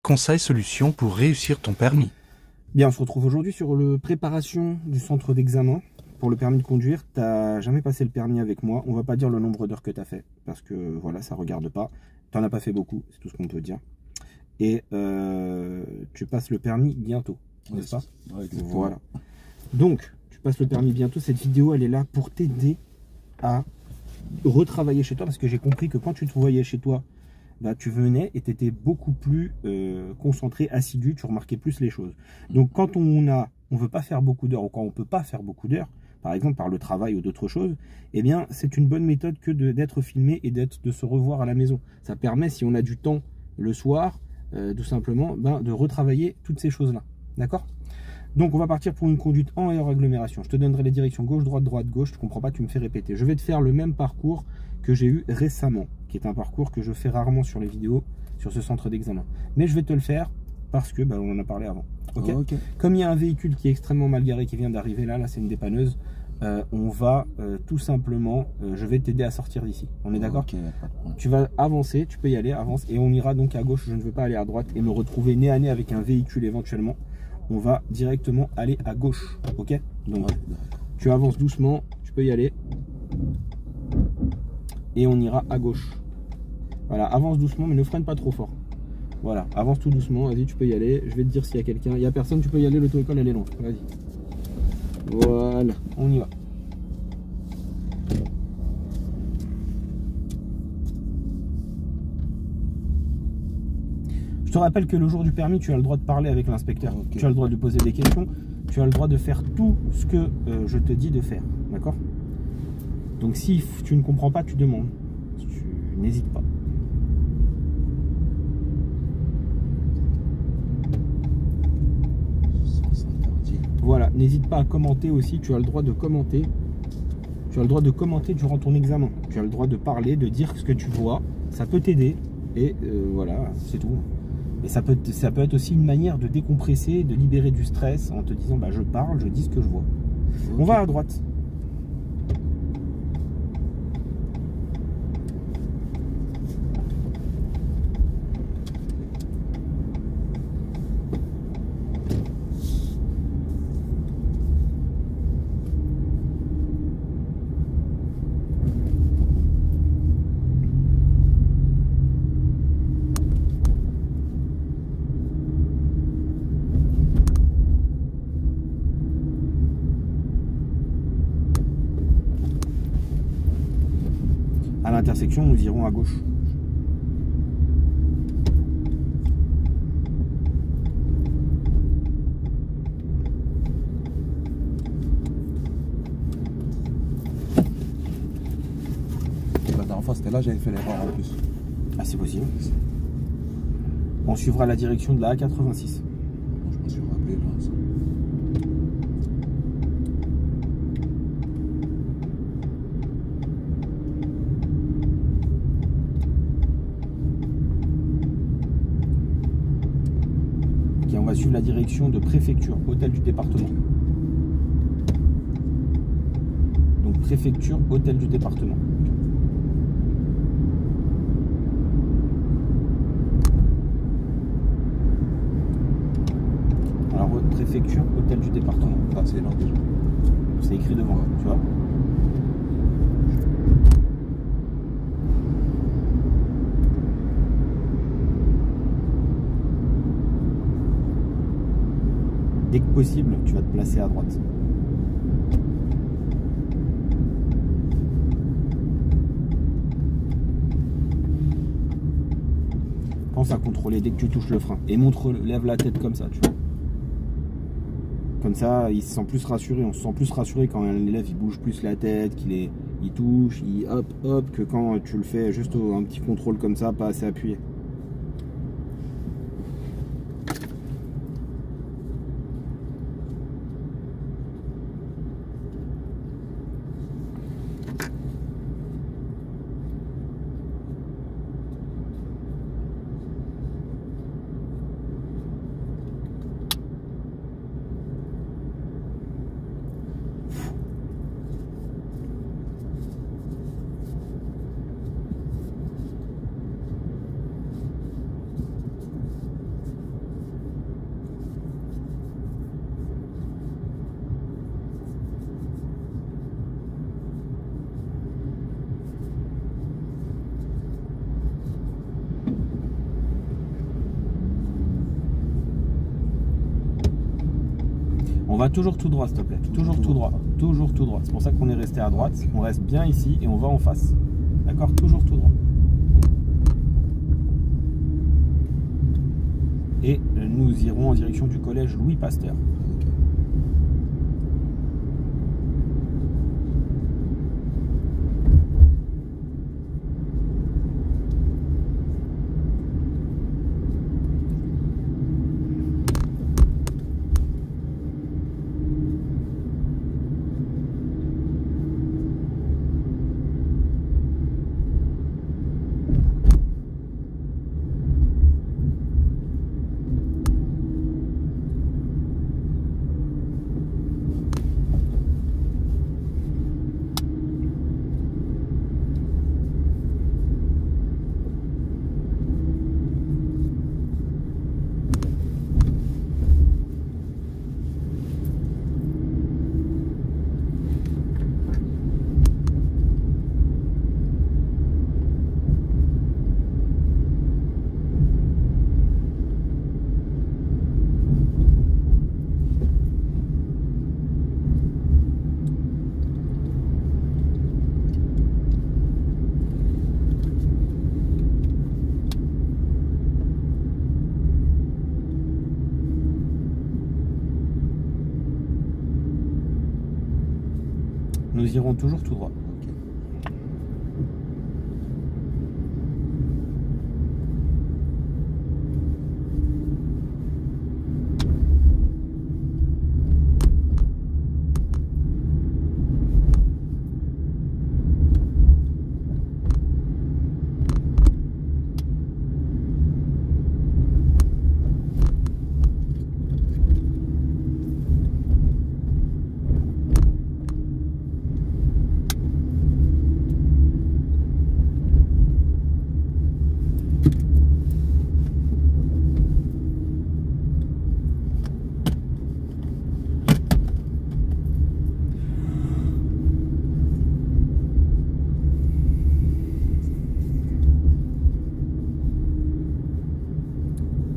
Conseils, solutions pour réussir ton permis. Bien, on se retrouve aujourd'hui sur la préparation du centre d'examen pour le permis de conduire. Tu n'as jamais passé le permis avec moi. On va pas dire le nombre d'heures que tu as fait parce que voilà, ça regarde pas. Tu n'en as pas fait beaucoup, c'est tout ce qu'on peut dire. Et tu passes le permis bientôt, n'est-ce pas? Ouais, voilà. Donc, tu passes le permis bientôt. Cette vidéo, elle est là pour t'aider à retravailler chez toi parce que j'ai compris que quand tu te voyais chez toi, bah, tu venais et tu étais beaucoup plus concentré, assidu, tu remarquais plus les choses. Donc quand on veut pas faire beaucoup d'heures ou quand on peut pas faire beaucoup d'heures, par exemple par le travail ou d'autres choses, eh bien c'est une bonne méthode que d'être filmé et de se revoir à la maison. Ça permet, si on a du temps le soir, tout simplement, de retravailler toutes ces choses-là. D'accord? Donc on va partir pour une conduite en et hors agglomération. Je te donnerai les directions gauche, droite, droite, gauche. Tu comprends pas, tu me fais répéter. Je vais te faire le même parcours que j'ai eu récemment, qui est un parcours que je fais rarement sur les vidéos, sur ce centre d'examen. Mais je vais te le faire parce que on en a parlé avant. Okay. Okay. Comme il y a un véhicule qui est extrêmement mal garé qui vient d'arriver là c'est une dépanneuse. On va tout simplement, je vais t'aider à sortir d'ici. On est d'accord? Tu vas avancer, tu peux y aller, avance, et on ira donc à gauche. Je ne veux pas aller à droite et me retrouver nez à nez avec un véhicule éventuellement. On va directement aller à gauche, ok? Donc tu avances doucement, tu peux y aller. Et on ira à gauche. Voilà, avance doucement, mais ne freine pas trop fort. Voilà, avance tout doucement, vas-y, tu peux y aller. Je vais te dire s'il y a quelqu'un. Il n'y a personne, tu peux y aller, l'auto-école elle est loin. Vas-y. Voilà, on y va. Je te rappelle que le jour du permis, tu as le droit de parler avec l'inspecteur. Okay. Tu as le droit de poser des questions. Tu as le droit de faire tout ce que je te dis de faire. D'accord? Donc si tu ne comprends pas, tu demandes. Tu n'hésites pas. Voilà, n'hésite pas à commenter aussi. Tu as le droit de commenter. Tu as le droit de commenter durant ton examen. Tu as le droit de parler, de dire ce que tu vois. Ça peut t'aider. Et voilà, c'est tout. Et ça peut être aussi une manière de décompresser, de libérer du stress en te disant je parle, je dis ce que je vois. Okay. On va à droite. À l'intersection, nous irons à gauche. La dernière fois, c'était là, j'avais fait l'erreur en plus. Ah, c'est possible. On suivra la direction de la A86. Bon, je me suis rappelé là. Ça. On va suivre la direction de préfecture, hôtel du département. Donc préfecture, hôtel du département. Alors préfecture, hôtel du département. Ah, c'est là déjà. C'est écrit devant, ouais. Tu vois. Dès que possible, tu vas te placer à droite. Pense à contrôler dès que tu touches le frein. Et lève la tête comme ça, tu vois. Comme ça, il se sent plus rassuré. On se sent plus rassuré quand un élève il bouge plus la tête, il touche, hop, hop, que quand tu le fais juste un petit contrôle comme ça, pas assez appuyé. va toujours tout droit, s'il te plaît. Toujours tout droit. Toujours tout droit. C'est pour ça qu'on est resté à droite. On reste bien ici et on va en face. D'accord? Toujours tout droit. Et nous irons en direction du collège Louis Pasteur. Ok. Nous irons toujours tout droit. Ok.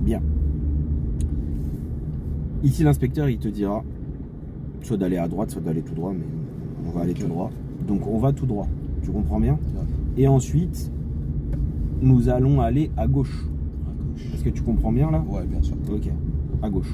Bien. Ici, l'inspecteur, il te dira soit d'aller à droite, soit d'aller tout droit, mais on va aller tout droit. Donc, on va tout droit. Tu comprends bien? Ouais. Et ensuite, nous allons aller à gauche. À gauche. Est-ce que tu comprends bien là? Ouais, bien sûr. Ok, à gauche.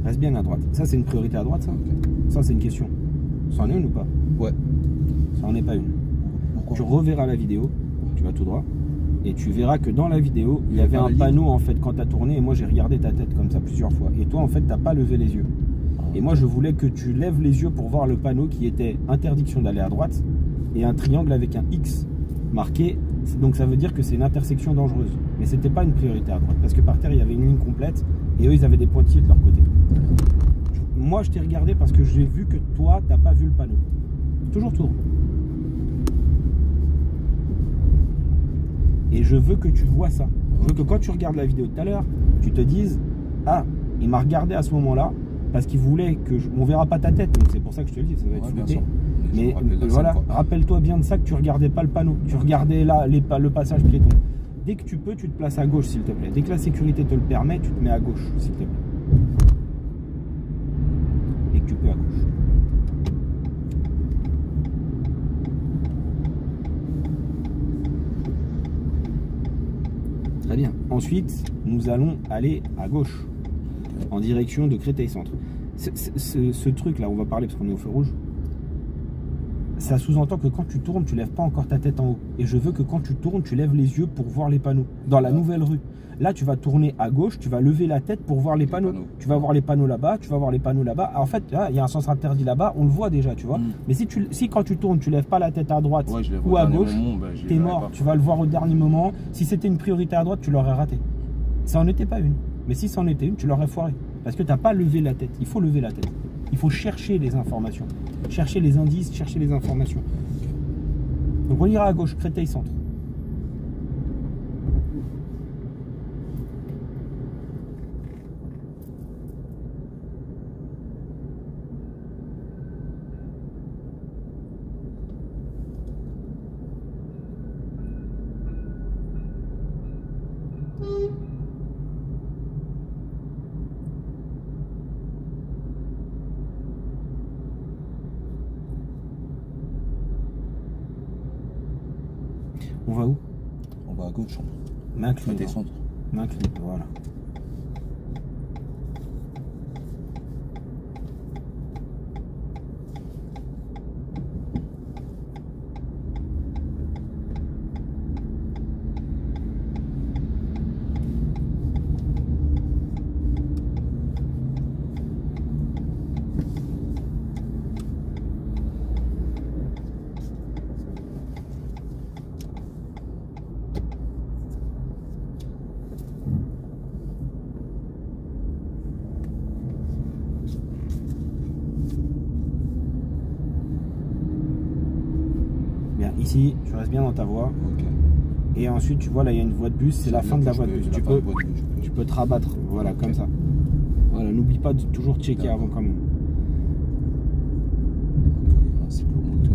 Reste bien à droite. Ça, c'est une priorité à droite, ça? Ok. Ça, c'est une question. Ça en est une ou pas? Ouais. Ça en est pas une. Pourquoi? Tu reverras la vidéo, tu vas tout droit, et tu verras que dans la vidéo, il y avait Dans un la ligne. panneau en fait quand tu as tourné, et moi j'ai regardé ta tête comme ça plusieurs fois. Et toi en fait, t'as pas levé les yeux. Et moi je voulais que tu lèves les yeux pour voir le panneau qui était interdiction d'aller à droite et un triangle avec un X marqué. Donc ça veut dire que c'est une intersection dangereuse. Mais c'était pas une priorité à droite parce que par terre il y avait une ligne complète et eux ils avaient des pointillés de leur côté. Moi je t'ai regardé parce que j'ai vu que toi t'as pas vu le panneau. Toujours tout droit. Et je veux que tu vois ça. Je veux que quand tu regardes la vidéo de tout à l'heure, tu te dises ah, il m'a regardé à ce moment-là parce qu'il voulait que on verra pas ta tête. Donc c'est pour ça que je te le dis, ça va être Ouais, bien flouté. sûr. Mais Je me rappelle la voilà, scène, quoi. rappelle-toi bien de ça que tu regardais pas le panneau. Tu regardais là le passage piéton. Dès que tu peux, tu te places à gauche s'il te plaît. Dès que la sécurité te le permet, tu te mets à gauche s'il te plaît. Dès que tu peux à gauche. Très bien. Ensuite, nous allons aller à gauche, en direction de Créteil Centre. Ce truc-là, on va parler parce qu'on est au feu rouge. Ça sous-entend que quand tu tournes, tu lèves pas encore ta tête en haut. Et je veux que quand tu tournes, tu lèves les yeux pour voir les panneaux. Dans la nouvelle rue. Là, tu vas tourner à gauche, tu vas lever la tête pour voir les panneaux. Tu vas voir les panneaux là-bas, tu vas voir les panneaux là-bas. En fait, là, il y a un sens interdit là-bas, on le voit déjà, tu vois. Mais si quand tu tournes, tu lèves pas la tête à droite ou à gauche, t'es mort. Tu vas le voir au dernier moment. Si c'était une priorité à droite, tu l'aurais raté. Ça en était pas une. Mais si ça en était une, tu l'aurais foiré. Parce que tu n'as pas levé la tête. Il faut lever la tête. Il faut chercher les informations. Chercher les indices, chercher les informations. Donc on ira à gauche, Créteil Centre. On va où? On va à gauche. Main On va inclinée. descendre. Main inclinée, voilà. Bien, ici, tu restes bien dans ta voie. Ok. Et ensuite, tu vois, là, il y a une voie de bus. C'est la fin de la voie de bus. Tu peux te rabattre, voilà, comme ça. Voilà, n'oublie pas de toujours checker avant quand même.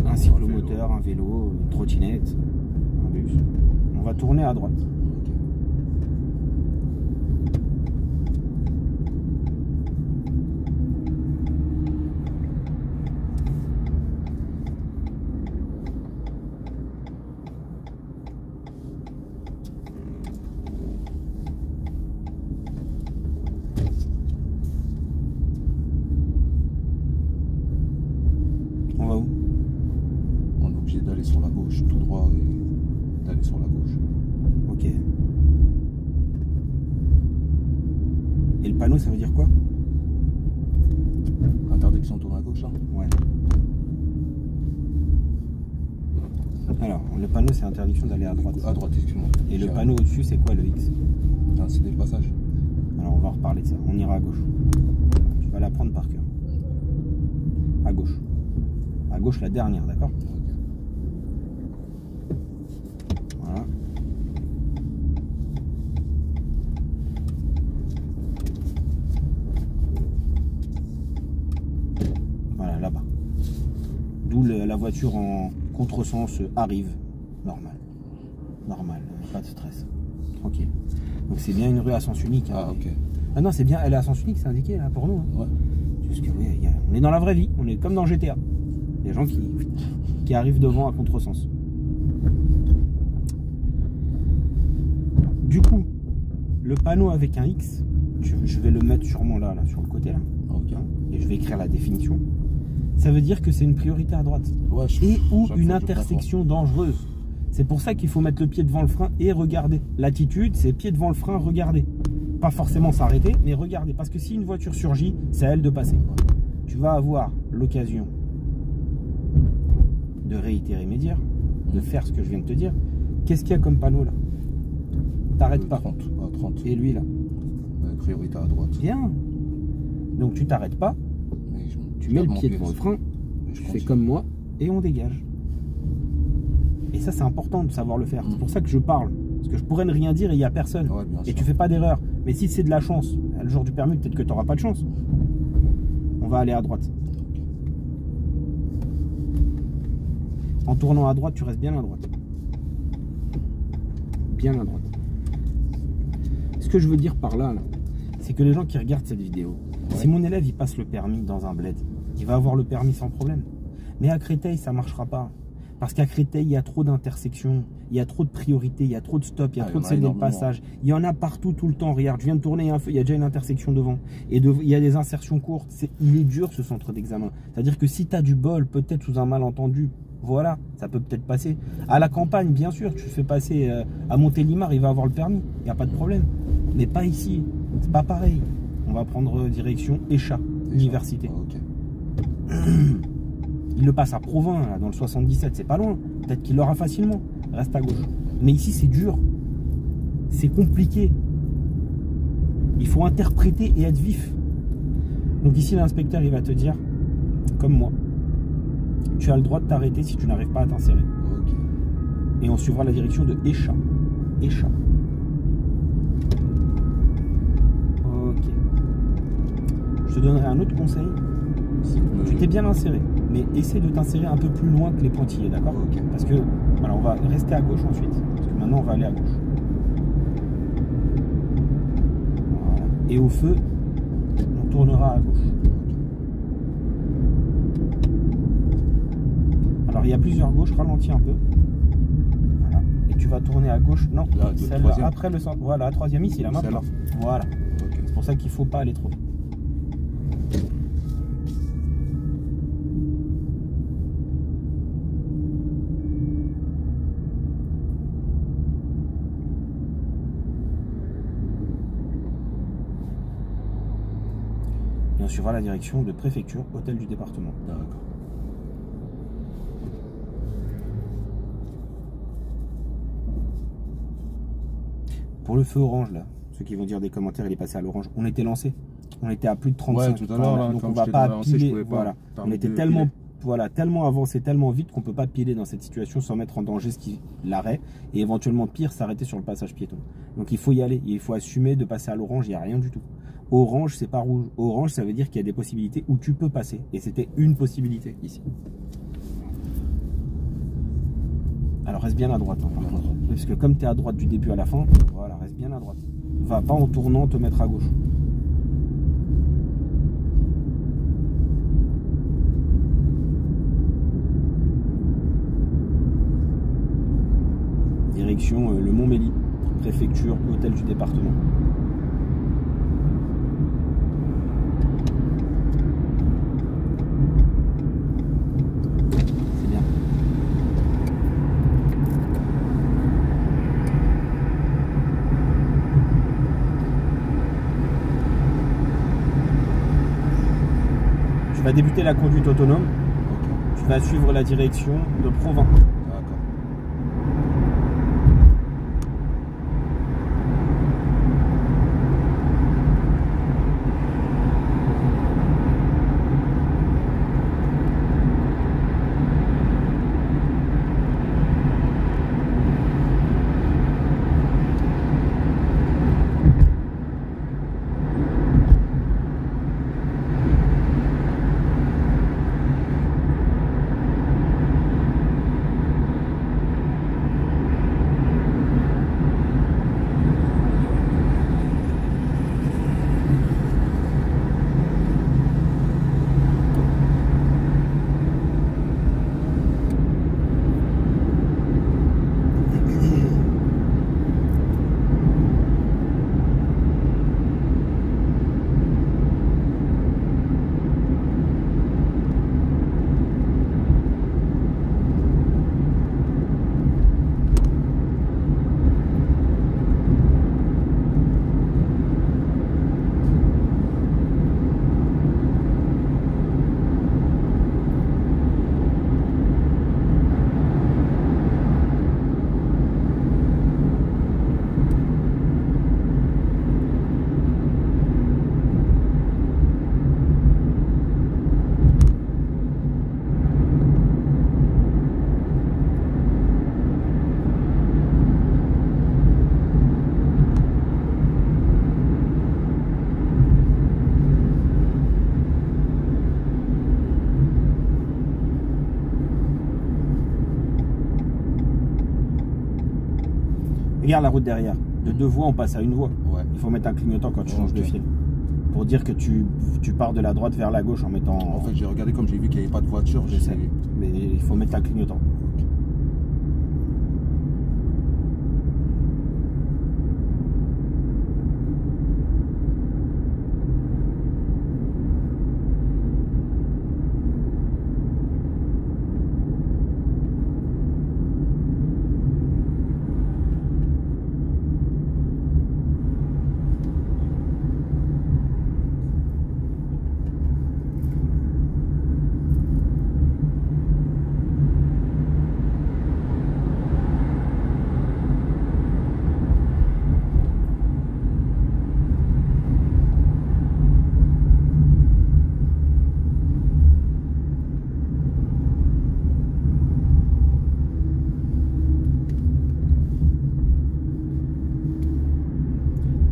Un cyclomoteur, un vélo, une trottinette, un bus. On va tourner à droite. On va où? On est obligé d'aller sur la gauche, tout droit et d'aller sur la gauche. Ok. Et le panneau, ça veut dire quoi? Interdiction de tourner à gauche là? Ouais. Alors, le panneau, c'est interdiction d'aller à droite. À droite, excuse-moi. Et le panneau au-dessus, c'est quoi le X? C'est le passage. Alors, on va reparler de ça. On ira à gauche. Tu vas la prendre par cœur. À gauche. À gauche, la dernière, d'accord? Voilà. Voilà, là-bas. D'où la voiture en contresens arrive. Normal. Normal, pas de stress. Tranquille. Donc c'est bien une rue à sens unique. Hein. Ah, ok. Ah non, c'est bien, elle est à sens unique, c'est indiqué là pour nous. Hein. Ouais. Parce que, oui, on est dans la vraie vie, on est comme dans GTA. Des gens qui arrivent devant à contresens. Du coup, le panneau avec un X, je vais le mettre sûrement là, sur le côté là. Ok. Et je vais écrire la définition. Ça veut dire que c'est une priorité à droite. Ouais, Et ou une intersection dangereuse. C'est pour ça qu'il faut mettre le pied devant le frein et regarder. L'attitude, c'est pied devant le frein, regarder. Pas forcément s'arrêter, mais regarder. Parce que si une voiture surgit, c'est à elle de passer. Tu vas avoir l'occasion de réitérer mes dires, de faire ce que je viens de te dire. Qu'est-ce qu'il y a comme panneau là? T'arrêtes pas. 30. Ah, 30. Et lui là? Priorité à droite. Bien. Donc tu t'arrêtes pas, tu mets le pied devant le frein, tu fais comme moi et on dégage. Et ça c'est important de savoir le faire. C'est pour ça que je parle. Parce que je pourrais ne rien dire et il n'y a personne. Ouais, et tu fais pas d'erreur. Mais si c'est de la chance, le jour du permis, peut-être que tu n'auras pas de chance. On va aller à droite. En tournant à droite, tu restes bien à droite. Bien à droite. Ce que je veux dire par là, c'est que les gens qui regardent cette vidéo, si mon élève il passe le permis dans un bled, il va avoir le permis sans problème. Mais à Créteil, ça ne marchera pas. Parce qu'à Créteil, il y a trop d'intersections, il y a trop de priorités, il y a trop de stops, il y a trop de cédés de passage. Il y en a partout tout le temps. Regarde, je viens de tourner un feu, il y a déjà une intersection devant. Et il y a des insertions courtes. Il est dur ce centre d'examen. C'est-à-dire que si tu as du bol, peut-être sous un malentendu, voilà, ça peut peut-être passer. À la campagne, bien sûr, tu fais passer à Montélimar, il va avoir le permis, il n'y a pas de problème. Mais pas ici, c'est pas pareil. On va prendre direction Échat, université. Ok. Il le passe à Provins, là, dans le 77, c'est pas loin. Peut-être qu'il l'aura facilement. Reste à gauche. Mais ici, c'est dur. C'est compliqué. Il faut interpréter et être vif. Donc ici, l'inspecteur, il va te dire, comme moi, tu as le droit de t'arrêter si tu n'arrives pas à t'insérer. Ok. Et on suivra la direction de Échat. Échat. Ok. Je te donnerai un autre conseil. Tu t'es bien inséré, mais essaie de t'insérer un peu plus loin que les pointillés, d'accord? Ok. Parce que, alors on va rester à gauche ensuite, parce que maintenant on va aller à gauche. Voilà. Et au feu, on tournera à gauche. Alors il y a plusieurs gauches, ralentis un peu. Voilà. Et tu vas tourner à gauche. Non, Là, celle-là, après le centre. Voilà, troisième ici, là, maintenant. Voilà. Ok. C'est pour ça qu'il faut pas aller trop vite. Et on suivra la direction de préfecture, hôtel du département. D'accord. Pour le feu orange, là, ceux qui vont dire des commentaires, il est passé à l'orange. On était lancé. On était à plus de 35. Ouais, tout à l'heure, là, donc quand on va j'étais pas dans la lancée, je piler. pouvais pas Voilà. On permettre était de tellement, piler. voilà, tellement avancé, tellement vite qu'on peut pas piler dans cette situation sans mettre en danger l'arrêt et éventuellement pire, s'arrêter sur le passage piéton. Donc il faut y aller. Il faut assumer de passer à l'orange. Il n'y a rien du tout. Orange, c'est pas rouge. Orange, ça veut dire qu'il y a des possibilités où tu peux passer. Et c'était une possibilité ici. Alors reste bien à droite, hein, par contre. Parce que comme tu es à droite du début à la fin, voilà, reste bien à droite. Va pas en tournant te mettre à gauche. Direction le Mont-Mély, préfecture, hôtel du département. C'est bien. Tu vas débuter la conduite autonome. Ok. Tu vas suivre la direction de Provins. D'accord. Regarde la route derrière. De 2 voies, on passe à 1 voie. Ouais. Il faut mettre un clignotant quand tu changes de Ok. fil. Pour dire que tu pars de la droite vers la gauche en mettant... En fait, j'ai regardé comme j'ai vu qu'il n'y avait pas de voiture. Je sais. Mais il faut mettre un clignotant.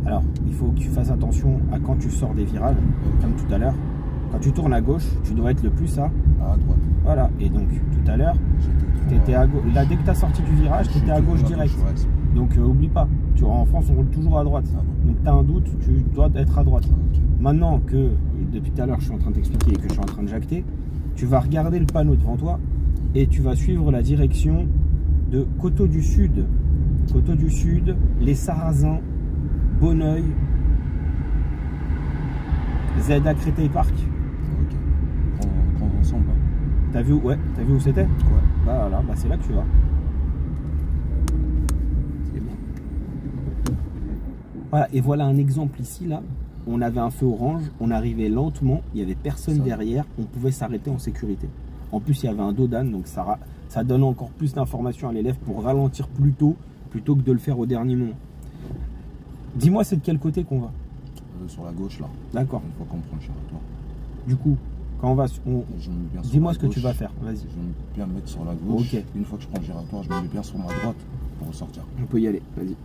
Alors, il faut que tu fasses attention à quand tu sors des virages, comme tout à l'heure. Quand tu tournes à gauche, tu dois être le plus à droite. Voilà. Et donc, tout à l'heure, tu étais à gauche. Là, dès que tu as sorti du virage, tu étais à gauche direct. Donc, oublie pas. En France, on roule toujours à droite. Ah Donc, tu as un doute, tu dois être à droite. Ok. Maintenant que, depuis tout à l'heure, je suis en train de t'expliquer et que je suis en train de jacter, tu vas regarder le panneau devant toi et tu vas suivre la direction de Coteau du Sud, Coteau du Sud, les Sarrasins, Bonneuil, Z à Créteil Park. Ok. Prends ensemble. Là. T'as vu, ouais, t'as vu où c'était? Ouais. Bah voilà, bah c'est là que tu vas. C'est bien. Voilà, et voilà un exemple ici, là. On avait un feu orange, on arrivait lentement, il n'y avait personne derrière, on pouvait s'arrêter en sécurité. En plus, il y avait un dos d'âne, donc ça donne encore plus d'informations à l'élève pour ralentir plus tôt, plutôt que de le faire au dernier moment. Dis-moi, c'est de quel côté qu'on va? Sur la gauche, là. D'accord. Une fois qu'on prend le giratoire. Du coup, quand on va... Dis-moi ce que tu vas faire, vas-y. Je vais bien me mettre sur la gauche. Ok. Une fois que je prends le giratoire, je me mets bien sur ma droite pour ressortir. On peut y aller, vas-y.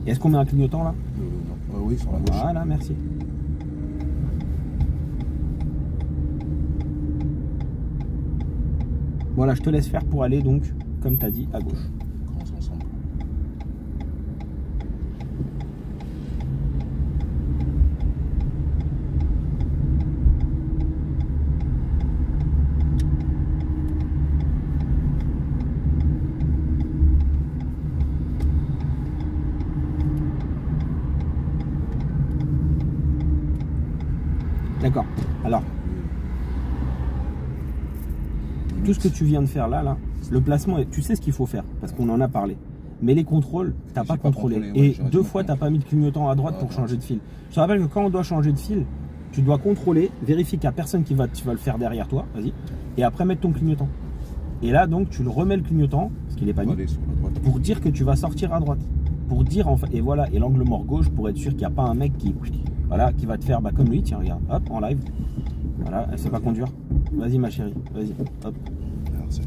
Et est-ce qu'on met un clignotant là? Non. Oui, sur la gauche. Voilà, merci. Voilà, je te laisse faire pour aller donc, comme tu as dit, à gauche. Commençons ensemble. D'accord. Alors, tout ce que tu viens de faire là, le placement, tu sais ce qu'il faut faire, parce qu'on en a parlé. Mais les contrôles, tu n'as pas contrôlé. Et deux fois, tu n'as pas mis de clignotant à droite pour changer de fil. Je te rappelle que quand on doit changer de fil, tu dois contrôler, vérifier qu'il n'y a personne tu vas le faire derrière toi, vas-y, et après mettre ton clignotant. Et là, donc, tu le remets le clignotant, parce qu'il n'est pas mis, pour dire que tu vas sortir à droite. Pour dire, enfin, et voilà, et l'angle mort gauche, pour être sûr qu'il n'y a pas un mec qui va te faire comme lui, tiens, regarde, hop, en live. Voilà, elle sait pas conduire. Vas-y, ma chérie, vas-y, hop. Merci.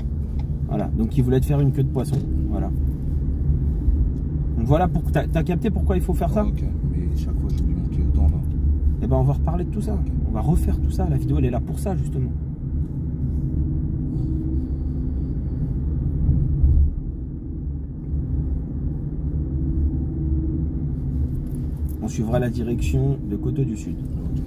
Voilà, donc il voulait te faire une queue de poisson, voilà. Donc voilà, t'as capté pourquoi il faut faire ça? Ok, mais chaque fois, je lui manquais autant là. Eh ben, on va reparler de tout ça. Okay. On va refaire tout ça. La vidéo, elle est là pour ça, justement. On suivra la direction de Coteau du Sud. Okay.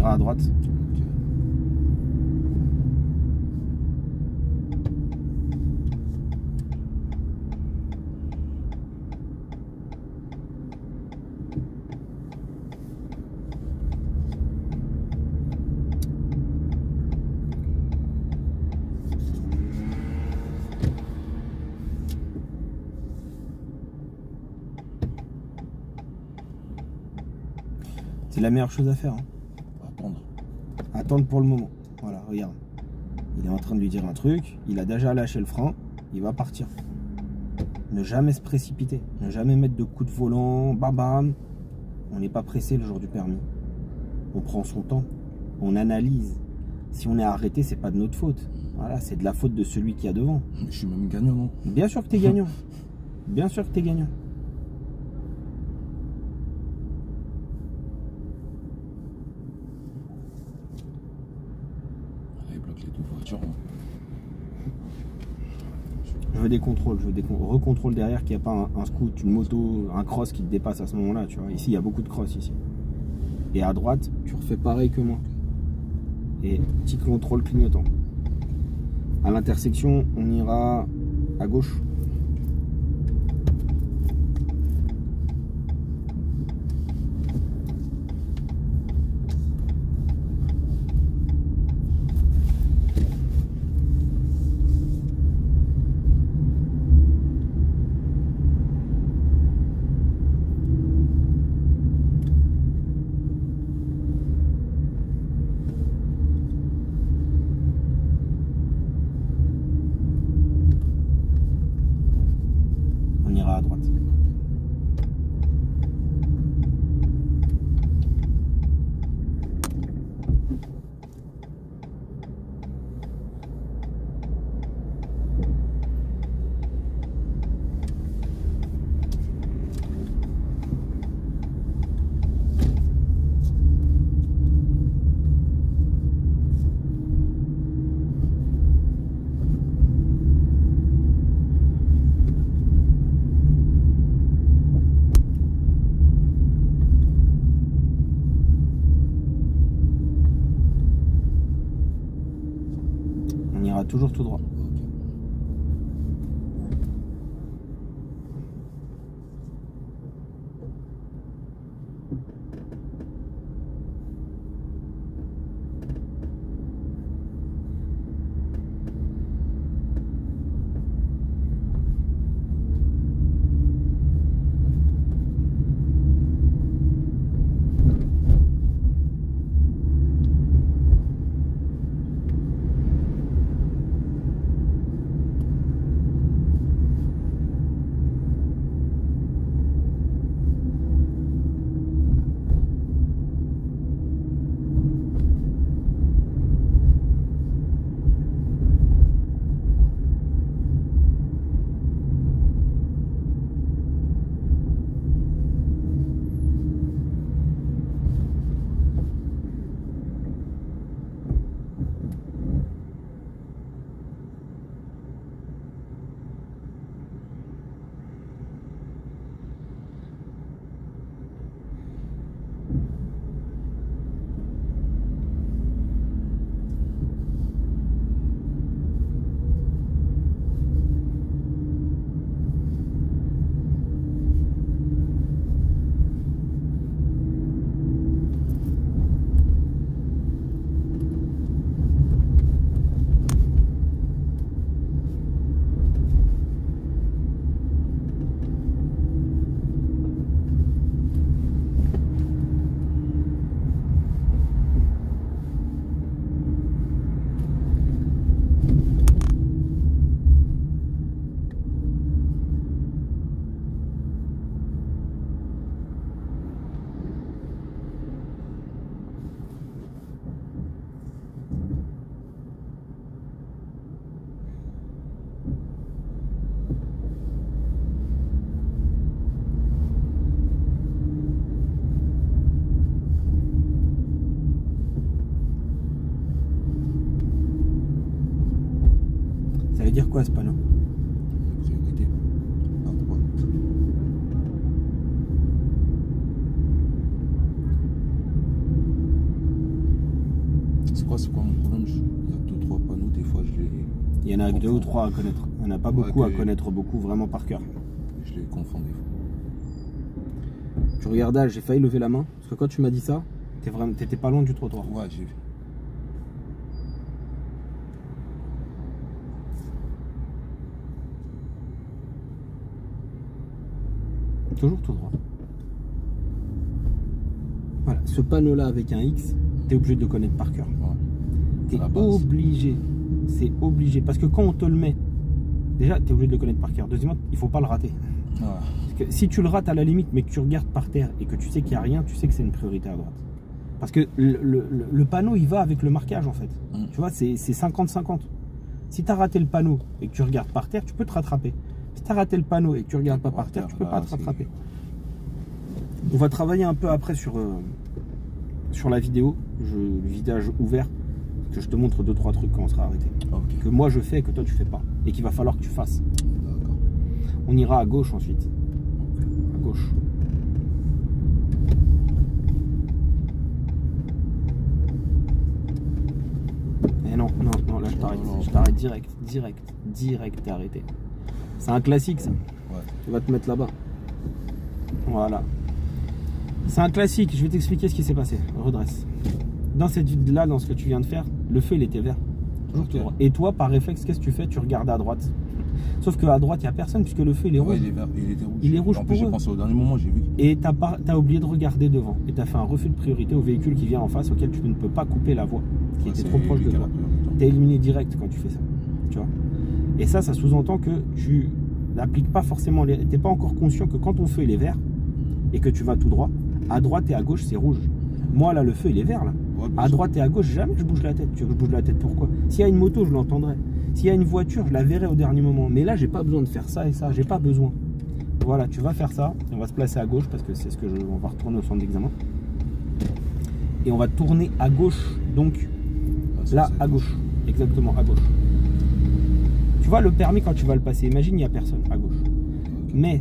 À droite. Okay. C'est la meilleure chose à faire. Hein. Attendre pour le moment. Voilà, regarde. Il est en train de lui dire un truc. Il a déjà lâché le frein. Il va partir. Ne jamais se précipiter. Ne jamais mettre de coups de volant. Bam bam. On n'est pas pressé le jour du permis. On prend son temps. On analyse. Si on est arrêté, c'est pas de notre faute. Voilà, c'est de la faute de celui qui est devant. Mais je suis même gagnant, non? Bien sûr que tu es gagnant. Bien sûr que tu es gagnant. Je veux des contrôles, je veux des recontrôles derrière, qu'il n'y a pas un scoot, une moto, un cross qui te dépasse à ce moment-là, tu vois. Ici, il y a beaucoup de cross ici. Et à droite, tu refais pareil que moi. Et petit contrôle clignotant. À l'intersection, on ira à gauche. Ah, toujours tout droit. Ok. Ça veut dire quoi ce panneau? Priorité. À droite. C'est quoi mon problème? Il y a 2-3 panneaux, des fois je les... Il y en a que 2 ou 3 à connaître. Il n'y en a pas beaucoup à connaître beaucoup vraiment par cœur. Je les confonds des fois. Tu regardais, j'ai failli lever la main. Parce que quand tu m'as dit ça, t'étais pas loin du trottoir. Ouais, j'ai vu. Toujours tout droit. Voilà, ce panneau-là avec un X, tu es obligé de le connaître par cœur. Ouais. Tu es obligé. C'est obligé. Parce que quand on te le met, déjà, tu es obligé de le connaître par cœur. Deuxièmement, il ne faut pas le rater. Ouais. Parce que si tu le rates à la limite, mais que tu regardes par terre et que tu sais qu'il n'y a rien, tu sais que c'est une priorité à droite. Parce que le panneau, il va avec le marquage, en fait. Tu vois, c'est 50-50. Si tu as raté le panneau et que tu regardes par terre, tu peux te rattraper. Si tu as raté le panneau et que tu regardes pas par terre, tu peux pas te rattraper. On va travailler un peu après sur la vidéo, le vidage ouvert, que je te montre 2-3 trucs quand on sera arrêté. Okay. Que moi je fais et que toi tu fais pas. Et qu'il va falloir que tu fasses. D'accord. On ira à gauche ensuite. Okay. À gauche. Mais non, là je t'arrête. Je t'arrête direct, t'es arrêté. C'est un classique ça. Ouais. Tu vas te mettre là-bas. Voilà. C'est un classique, je vais t'expliquer ce qui s'est passé. Redresse. Dans cette vide-là, dans ce que tu viens de faire, le feu il était vert. Toujours tout droit. Et toi, par réflexe, qu'est-ce que tu fais? Tu regardes à droite. Sauf qu'à droite, il n'y a personne puisque le feu il est rouge. Il est vert, il était rouge. Il est rouge en pour plus, eux. j'ai pensé au dernier moment, j'ai vu. Et t'as oublié de regarder devant. Et tu as fait un refus de priorité au véhicule qui vient en face, auquel tu ne peux pas couper la voie, qui était trop proche de toi. Tu es éliminé direct quand tu fais ça. Tu vois. Et ça sous-entend que tu n'appliques pas forcément les... Tu n'es pas encore conscient que quand ton feu il est vert et que tu vas tout droit, à droite et à gauche c'est rouge. Moi là le feu il est vert là. Ouais, à droite et à gauche jamais je bouge la tête. Tu veux que je bouge la tête pourquoi? S'il y a une moto je l'entendrai. S'il y a une voiture je la verrai au dernier moment. Mais là j'ai pas besoin de faire ça et ça. J'ai pas besoin. Voilà, tu vas faire ça. On va se placer à gauche parce que c'est ce que on va retourner au centre d'examen. Et on va tourner à gauche. Donc là à gauche. Exactement à gauche. Tu vois le permis quand tu vas le passer. Imagine il n'y a personne à gauche. Mais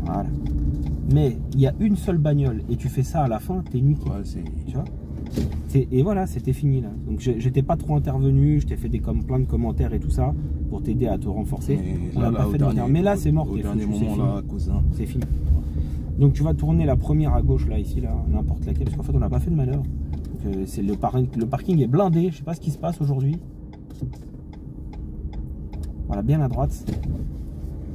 voilà. Mais il y a une seule bagnole et tu fais ça à la fin, t'es niqué. Ouais, tu vois. Et voilà, c'était fini là. Donc j'étais pas trop intervenu, je t'ai fait plein de commentaires et tout ça pour t'aider à te renforcer. Mais On n'a pas fait de dernier, mais là c'est mort. Au dernier moment, là, à cause d'un. C'est fini. Donc tu vas tourner la première à gauche là, ici, là, n'importe laquelle, parce qu'en fait on n'a pas fait de manœuvre. C'est le parking est blindé, je sais pas ce qui se passe aujourd'hui. Voilà, bien à droite.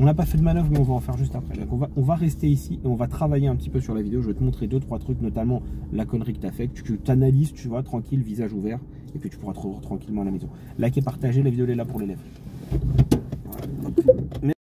On n'a pas fait de manœuvre, mais on va en faire juste après. Donc on va rester ici et on va travailler un petit peu sur la vidéo. Je vais te montrer 2-3 trucs, notamment la connerie que tu as fait, que tu t'analyses, tu vois, tranquille, visage ouvert, et puis tu pourras te revoir tranquillement à la maison. Like et partagez, la vidéo elle est là pour l'élève. Voilà.